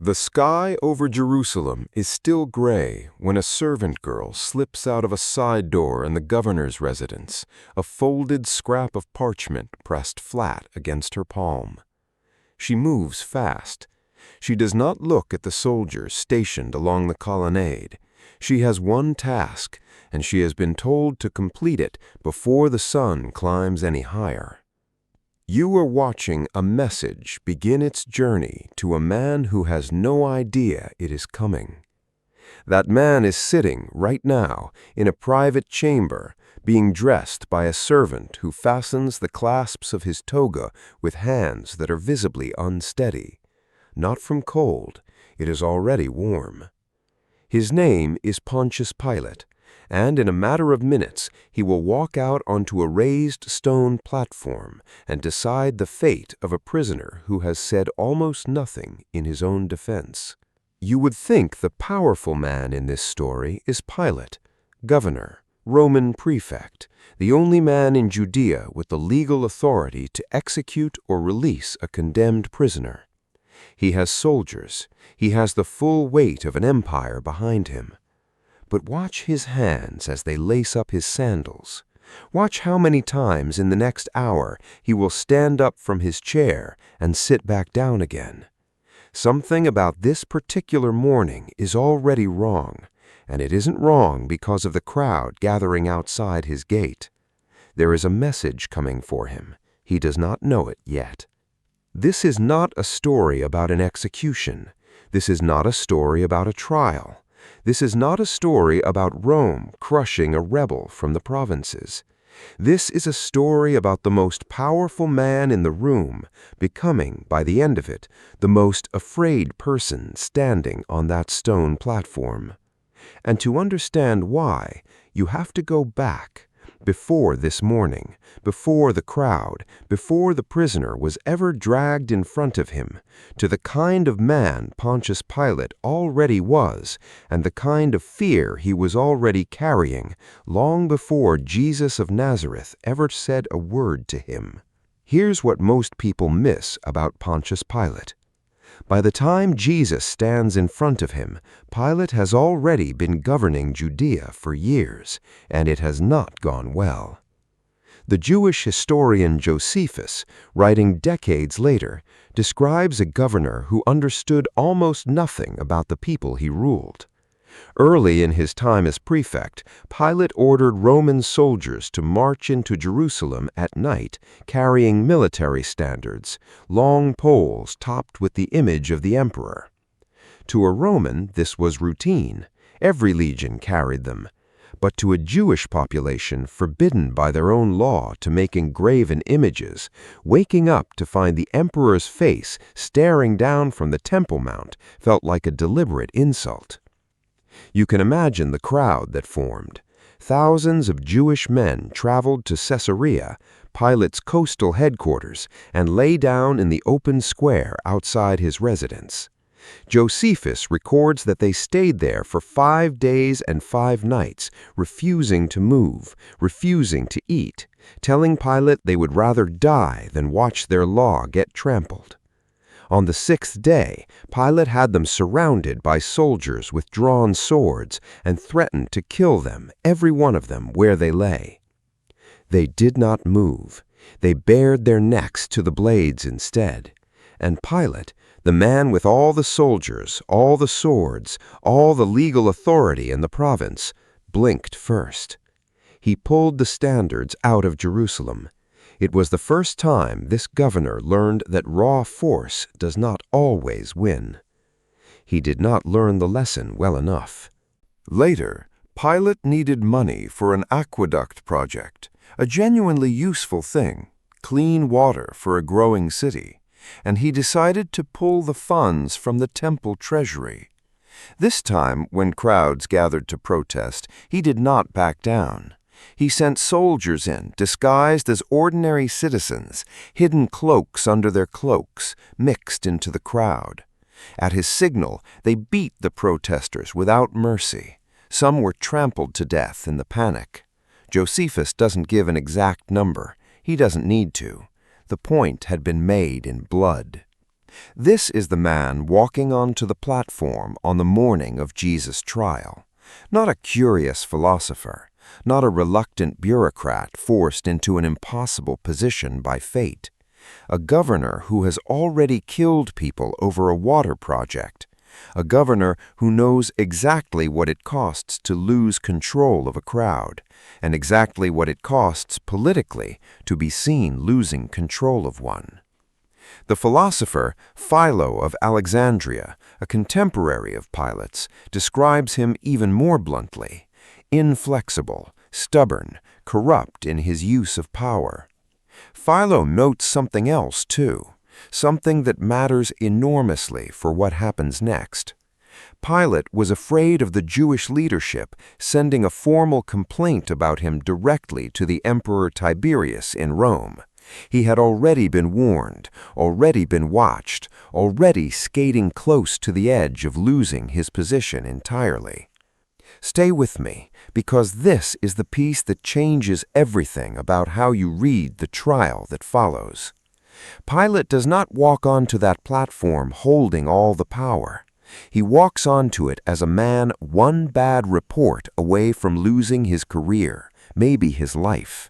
The sky over Jerusalem is still gray when a servant girl slips out of a side door in the governor's residence, a folded scrap of parchment pressed flat against her palm. She moves fast. She does not look at the soldiers stationed along the colonnade. She has one task, and she has been told to complete it before the sun climbs any higher. You are watching a message begin its journey to a man who has no idea it is coming. That man is sitting right now in a private chamber, being dressed by a servant who fastens the clasps of his toga with hands that are visibly unsteady. Not from cold, it is already warm. His name is Pontius Pilate, and in a matter of minutes he will walk out onto a raised stone platform and decide the fate of a prisoner who has said almost nothing in his own defense. You would think the powerful man in this story is Pilate, governor, Roman prefect, the only man in Judea with the legal authority to execute or release a condemned prisoner. He has soldiers. He has the full weight of an empire behind him. But watch his hands as they lace up his sandals. Watch how many times in the next hour he will stand up from his chair and sit back down again. Something about this particular morning is already wrong, and it isn't wrong because of the crowd gathering outside his gate. There is a message coming for him. He does not know it yet. This is not a story about an execution. This is not a story about a trial. This is not a story about Rome crushing a rebel from the provinces. This is a story about the most powerful man in the room becoming, by the end of it, the most afraid person standing on that stone platform. And to understand why, you have to go back, before this morning, before the crowd, before the prisoner was ever dragged in front of him, to the kind of man Pontius Pilate already was, and the kind of fear he was already carrying, long before Jesus of Nazareth ever said a word to him. Here's what most people miss about Pontius Pilate. By the time Jesus stands in front of him, Pilate has already been governing Judea for years, and it has not gone well. The Jewish historian Josephus, writing decades later, describes a governor who understood almost nothing about the people he ruled. Early in his time as prefect, Pilate ordered Roman soldiers to march into Jerusalem at night carrying military standards, long poles topped with the image of the emperor. To a Roman, this was routine. Every legion carried them. But to a Jewish population forbidden by their own law to make engraven images, waking up to find the emperor's face staring down from the Temple Mount felt like a deliberate insult. You can imagine the crowd that formed. Thousands of Jewish men traveled to Caesarea, Pilate's coastal headquarters, and lay down in the open square outside his residence. Josephus records that they stayed there for 5 days and 5 nights, refusing to move, refusing to eat, telling Pilate they would rather die than watch their law get trampled. On the 6th day, Pilate had them surrounded by soldiers with drawn swords and threatened to kill them, every one of them, where they lay. They did not move. They bared their necks to the blades instead. And Pilate, the man with all the soldiers, all the swords, all the legal authority in the province, blinked first. He pulled the standards out of Jerusalem. It was the first time this governor learned that raw force does not always win. He did not learn the lesson well enough. Later, Pilate needed money for an aqueduct project, a genuinely useful thing, clean water for a growing city, and he decided to pull the funds from the temple treasury. This time, when crowds gathered to protest, he did not back down. He sent soldiers in, disguised as ordinary citizens, hidden cloaks under their cloaks, mixed into the crowd. At his signal, they beat the protesters without mercy. Some were trampled to death in the panic. Josephus doesn't give an exact number. He doesn't need to. The point had been made in blood. This is the man walking onto the platform on the morning of Jesus' trial. Not a curious philosopher, not a reluctant bureaucrat forced into an impossible position by fate. A governor who has already killed people over a water project. A governor who knows exactly what it costs to lose control of a crowd, and exactly what it costs politically to be seen losing control of one. The philosopher Philo of Alexandria, a contemporary of Pilate's, describes him even more bluntly: inflexible, stubborn, corrupt in his use of power. Philo notes something else, too, something that matters enormously for what happens next. Pilate was afraid of the Jewish leadership sending a formal complaint about him directly to the Emperor Tiberius in Rome. He had already been warned, already been watched, already skating close to the edge of losing his position entirely. Stay with me, because this is the piece that changes everything about how you read the trial that follows. Pilate does not walk onto that platform holding all the power. He walks onto it as a man one bad report away from losing his career, maybe his life.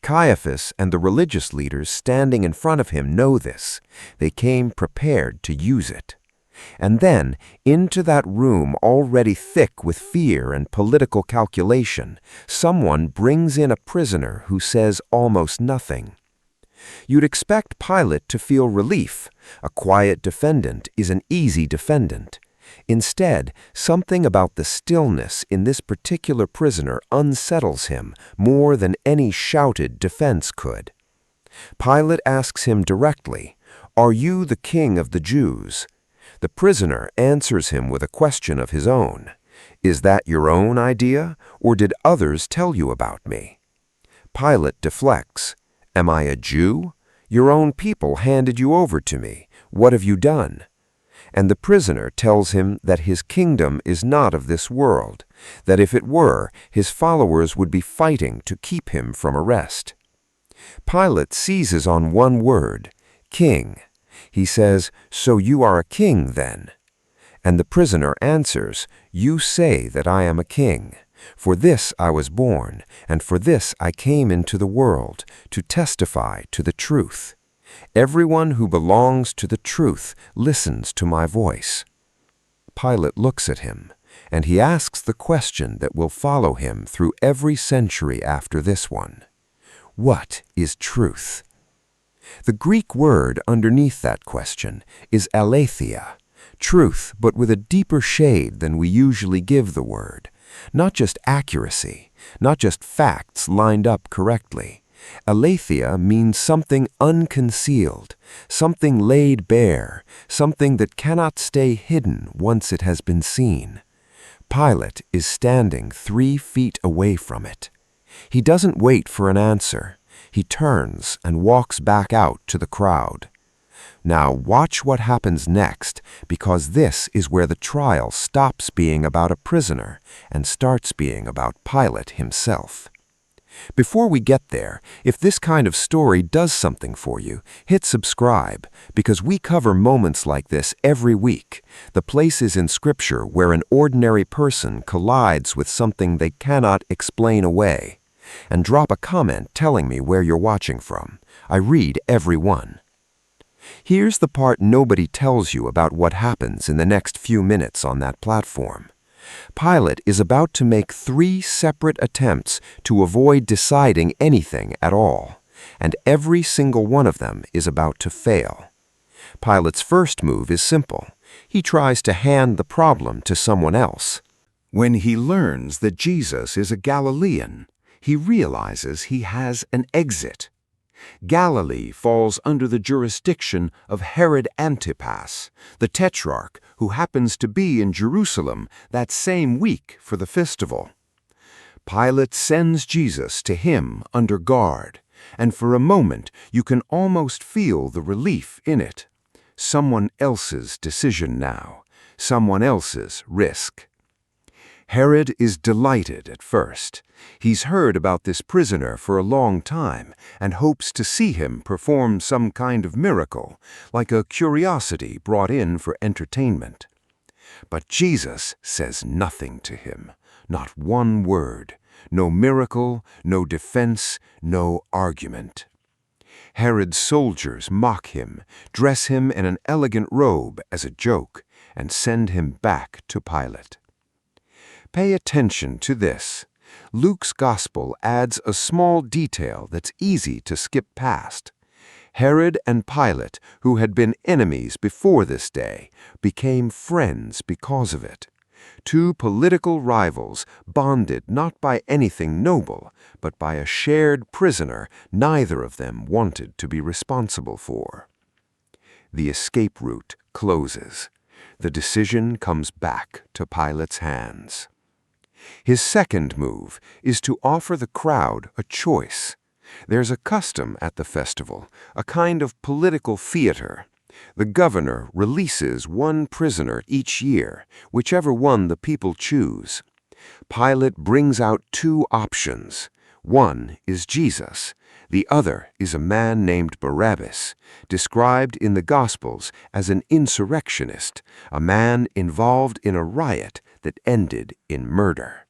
Caiaphas and the religious leaders standing in front of him know this. They came prepared to use it. And then, into that room already thick with fear and political calculation, someone brings in a prisoner who says almost nothing. You'd expect Pilate to feel relief. A quiet defendant is an easy defendant. Instead, something about the stillness in this particular prisoner unsettles him more than any shouted defense could. Pilate asks him directly, "Are you the king of the Jews?" The prisoner answers him with a question of his own. "Is that your own idea, or did others tell you about me?" Pilate deflects. "Am I a Jew? Your own people handed you over to me. What have you done?" And the prisoner tells him that his kingdom is not of this world, that if it were, his followers would be fighting to keep him from arrest. Pilate seizes on one word, king. He says, "So you are a king, then?" And the prisoner answers, "You say that I am a king. For this I was born, and for this I came into the world, to testify to the truth. Everyone who belongs to the truth listens to my voice." Pilate looks at him, and he asks the question that will follow him through every century after this one. What is truth? The Greek word underneath that question is aletheia, truth, but with a deeper shade than we usually give the word. Not just accuracy, not just facts lined up correctly. Aletheia means something unconcealed, something laid bare, something that cannot stay hidden once it has been seen. Pilate is standing 3 feet away from it. He doesn't wait for an answer. He turns and walks back out to the crowd. Now watch what happens next, because this is where the trial stops being about a prisoner and starts being about Pilate himself. Before we get there, if this kind of story does something for you, hit subscribe, because we cover moments like this every week, the places in Scripture where an ordinary person collides with something they cannot explain away. And drop a comment telling me where you're watching from. I read every one. Here's the part nobody tells you about what happens in the next few minutes on that platform. Pilate is about to make 3 separate attempts to avoid deciding anything at all, and every single one of them is about to fail. Pilate's first move is simple. He tries to hand the problem to someone else. When he learns that Jesus is a Galilean, he realizes he has an exit. Galilee falls under the jurisdiction of Herod Antipas, the tetrarch who happens to be in Jerusalem that same week for the festival. Pilate sends Jesus to him under guard, and for a moment you can almost feel the relief in it. Someone else's decision now, someone else's risk. Herod is delighted at first. He's heard about this prisoner for a long time and hopes to see him perform some kind of miracle, like a curiosity brought in for entertainment. But Jesus says nothing to him, not one word, no miracle, no defense, no argument. Herod's soldiers mock him, dress him in an elegant robe as a joke, and send him back to Pilate. Pay attention to this. Luke's gospel adds a small detail that's easy to skip past. Herod and Pilate, who had been enemies before this day, became friends because of it. Two political rivals bonded not by anything noble, but by a shared prisoner neither of them wanted to be responsible for. The escape route closes. The decision comes back to Pilate's hands. His second move is to offer the crowd a choice. There's a custom at the festival, a kind of political theater. The governor releases one prisoner each year, whichever one the people choose. Pilate brings out two options. One is Jesus. The other is a man named Barabbas, described in the Gospels as an insurrectionist, a man involved in a riot that ended in murder.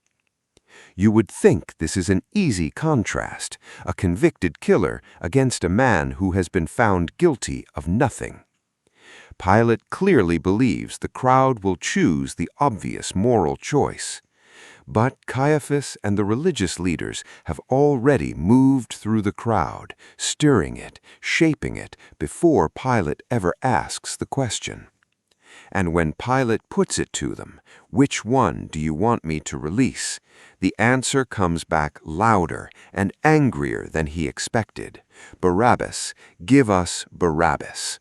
You would think this is an easy contrast, a convicted killer against a man who has been found guilty of nothing. Pilate clearly believes the crowd will choose the obvious moral choice. But Caiaphas and the religious leaders have already moved through the crowd, stirring it, shaping it, before Pilate ever asks the question. And when Pilate puts it to them, "Which one do you want me to release?" the answer comes back louder and angrier than he expected. "Barabbas, give us Barabbas."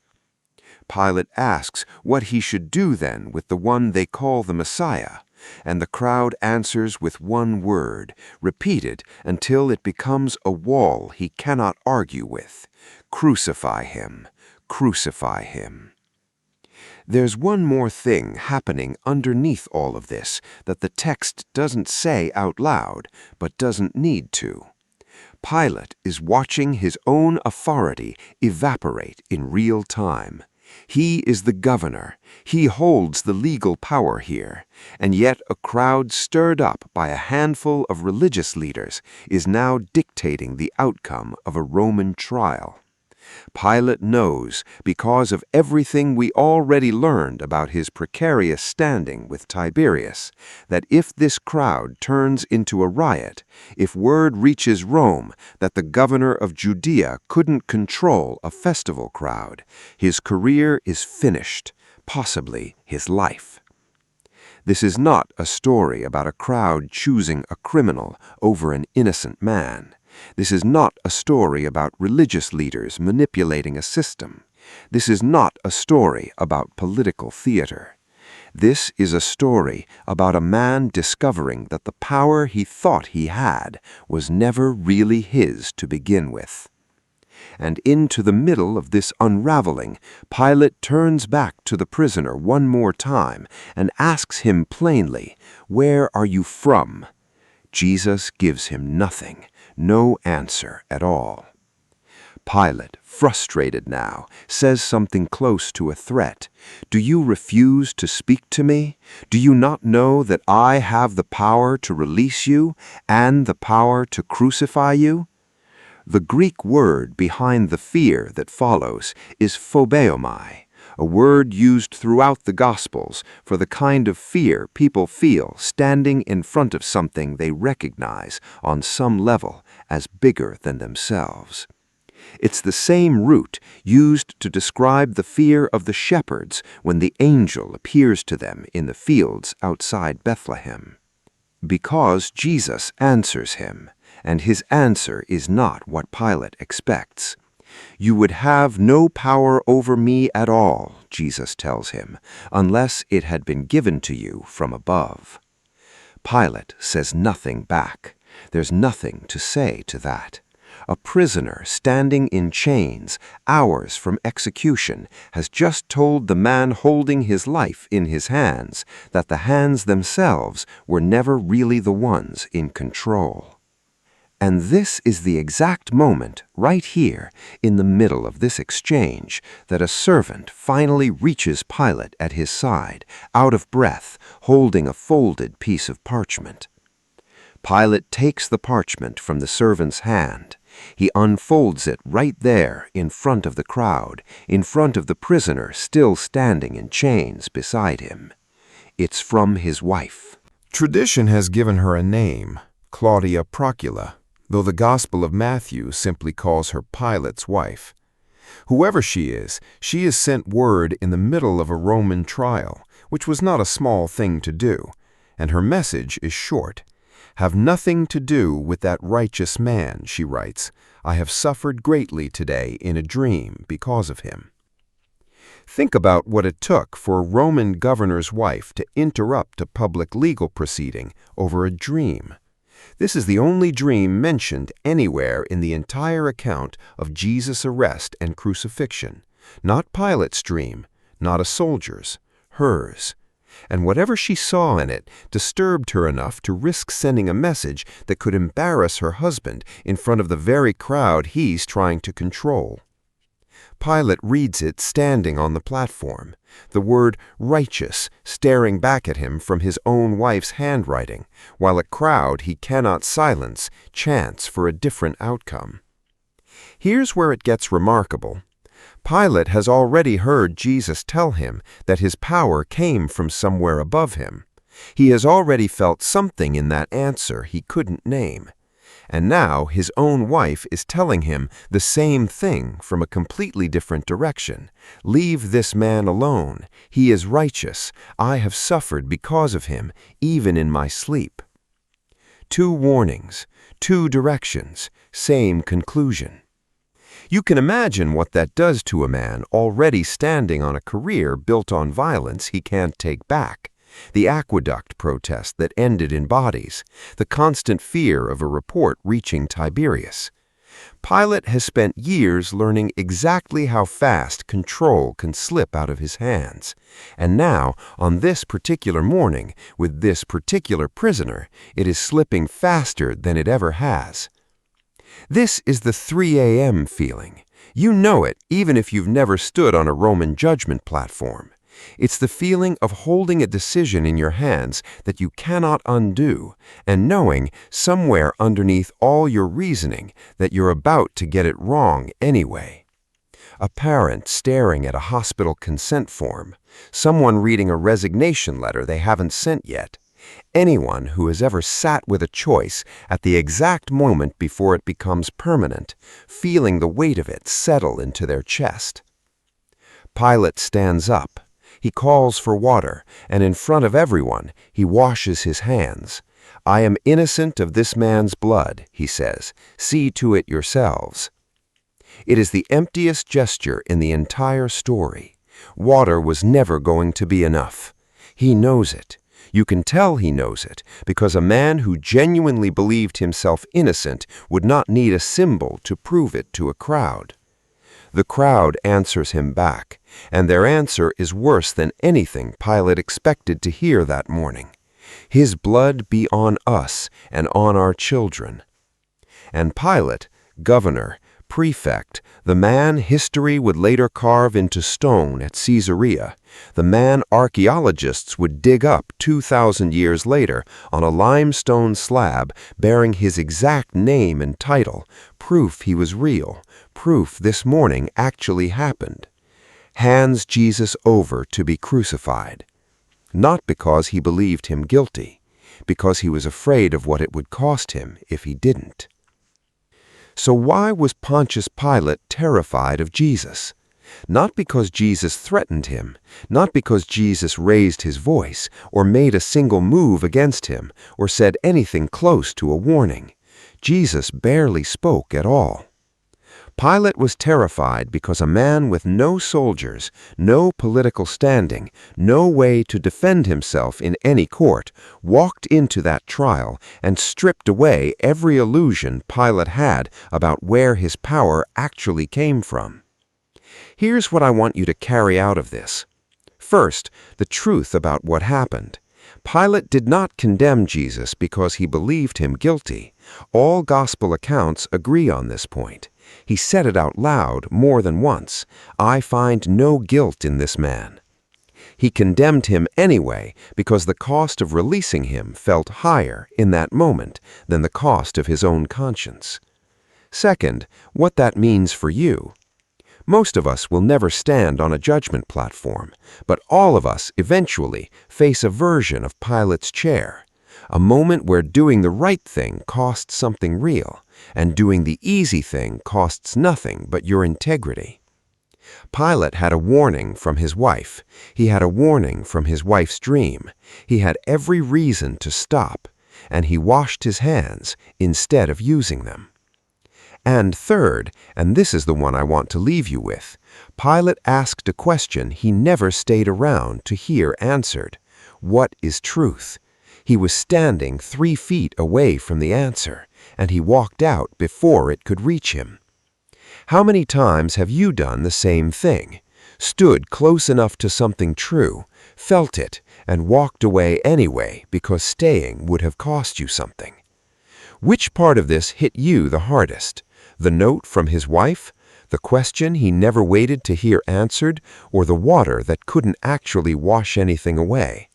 Pilate asks what he should do then with the one they call the Messiah, and the crowd answers with one word, repeated until it becomes a wall he cannot argue with: "Crucify him, crucify him." There's one more thing happening underneath all of this that the text doesn't say out loud, but doesn't need to. Pilate is watching his own authority evaporate in real time. He is the governor. He holds the legal power here. And yet a crowd stirred up by a handful of religious leaders is now dictating the outcome of a Roman trial. Pilate knows, because of everything we already learned about his precarious standing with Tiberius, that if this crowd turns into a riot, if word reaches Rome that the governor of Judea couldn't control a festival crowd, his career is finished, possibly his life. This is not a story about a crowd choosing a criminal over an innocent man. This is not a story about religious leaders manipulating a system. This is not a story about political theater. This is a story about a man discovering that the power he thought he had was never really his to begin with. And into the middle of this unraveling, Pilate turns back to the prisoner one more time and asks him plainly, "Where are you from?" Jesus gives him nothing. No answer at all. Pilate, frustrated now, says something close to a threat. "Do you refuse to speak to me? Do you not know that I have the power to release you and the power to crucify you?" The Greek word behind the fear that follows is phobeomai, a word used throughout the Gospels for the kind of fear people feel standing in front of something they recognize on some level as bigger than themselves. It's the same root used to describe the fear of the shepherds when the angel appears to them in the fields outside Bethlehem. Because Jesus answers him, and his answer is not what Pilate expects. "You would have no power over me at all," Jesus tells him, "unless it had been given to you from above." Pilate says nothing back. There's nothing to say to that. A prisoner standing in chains, hours from execution, has just told the man holding his life in his hands that the hands themselves were never really the ones in control. And this is the exact moment, right here, in the middle of this exchange, that a servant finally reaches Pilate at his side, out of breath, holding a folded piece of parchment. Pilate takes the parchment from the servant's hand. He unfolds it right there in front of the crowd, in front of the prisoner still standing in chains beside him. It's from his wife. Tradition has given her a name, Claudia Procula, though the Gospel of Matthew simply calls her Pilate's wife. Whoever she is sent word in the middle of a Roman trial, which was not a small thing to do, and her message is short. "Have nothing to do with that righteous man," she writes. "I have suffered greatly today in a dream because of him." Think about what it took for a Roman governor's wife to interrupt a public legal proceeding over a dream. This is the only dream mentioned anywhere in the entire account of Jesus' arrest and crucifixion. Not Pilate's dream, not a soldier's, hers. And whatever she saw in it disturbed her enough to risk sending a message that could embarrass her husband in front of the very crowd he's trying to control. Pilate reads it standing on the platform, the word righteous staring back at him from his own wife's handwriting, while a crowd he cannot silence chants for a different outcome. Here's where it gets remarkable. Pilate has already heard Jesus tell him that his power came from somewhere above him. He has already felt something in that answer he couldn't name. And now his own wife is telling him the same thing from a completely different direction. "Leave this man alone. He is righteous. I have suffered because of him, even in my sleep." Two warnings, two directions, same conclusion. You can imagine what that does to a man already standing on a career built on violence he can't take back. The aqueduct protest that ended in bodies, the constant fear of a report reaching Tiberius. Pilate has spent years learning exactly how fast control can slip out of his hands. And now, on this particular morning, with this particular prisoner, it is slipping faster than it ever has. This is the 3 a.m. feeling. You know it, even if you've never stood on a Roman judgment platform. It's the feeling of holding a decision in your hands that you cannot undo, and knowing, somewhere underneath all your reasoning, that you're about to get it wrong anyway. A parent staring at a hospital consent form, someone reading a resignation letter they haven't sent yet. Anyone who has ever sat with a choice at the exact moment before it becomes permanent, feeling the weight of it settle into their chest. Pilate stands up. He calls for water, and in front of everyone, he washes his hands. "I am innocent of this man's blood," he says. "See to it yourselves." It is the emptiest gesture in the entire story. Water was never going to be enough. He knows it. You can tell he knows it, because a man who genuinely believed himself innocent would not need a symbol to prove it to a crowd. The crowd answers him back, and their answer is worse than anything Pilate expected to hear that morning. "His blood be on us and on our children." And Pilate, governor, prefect, the man history would later carve into stone at Caesarea, the man archaeologists would dig up 2,000 years later on a limestone slab bearing his exact name and title, proof he was real, proof this morning actually happened, hands Jesus over to be crucified. Not because he believed him guilty, because he was afraid of what it would cost him if he didn't. So why was Pontius Pilate terrified of Jesus? Not because Jesus threatened him, not because Jesus raised his voice, or made a single move against him, or said anything close to a warning. Jesus barely spoke at all. Pilate was terrified because a man with no soldiers, no political standing, no way to defend himself in any court, walked into that trial and stripped away every illusion Pilate had about where his power actually came from. Here's what I want you to carry out of this. First, the truth about what happened. Pilate did not condemn Jesus because he believed him guilty. All gospel accounts agree on this point. He said it out loud more than once, "I find no guilt in this man." He condemned him anyway because the cost of releasing him felt higher in that moment than the cost of his own conscience. Second, what that means for you. Most of us will never stand on a judgment platform, but all of us eventually face a version of Pilate's chair, a moment where doing the right thing costs something real, and doing the easy thing costs nothing but your integrity. Pilate had a warning from his wife. He had a warning from his wife's dream. He had every reason to stop, and he washed his hands instead of using them. And third, and this is the one I want to leave you with, Pilate asked a question he never stayed around to hear answered. What is truth? He was standing 3 feet away from the answer, and he walked out before it could reach him. How many times have you done the same thing? Stood close enough to something true, felt it, and walked away anyway because staying would have cost you something? Which part of this hit you the hardest? The note from his wife? The question he never waited to hear answered? Or the water that couldn't actually wash anything away?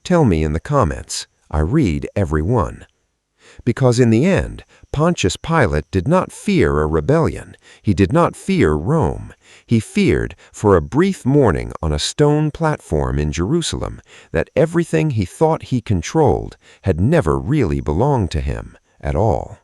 Tell me in the comments. I read every one. Because in the end, Pontius Pilate did not fear a rebellion. He did not fear Rome. He feared, for a brief morning on a stone platform in Jerusalem, that everything he thought he controlled had never really belonged to him at all.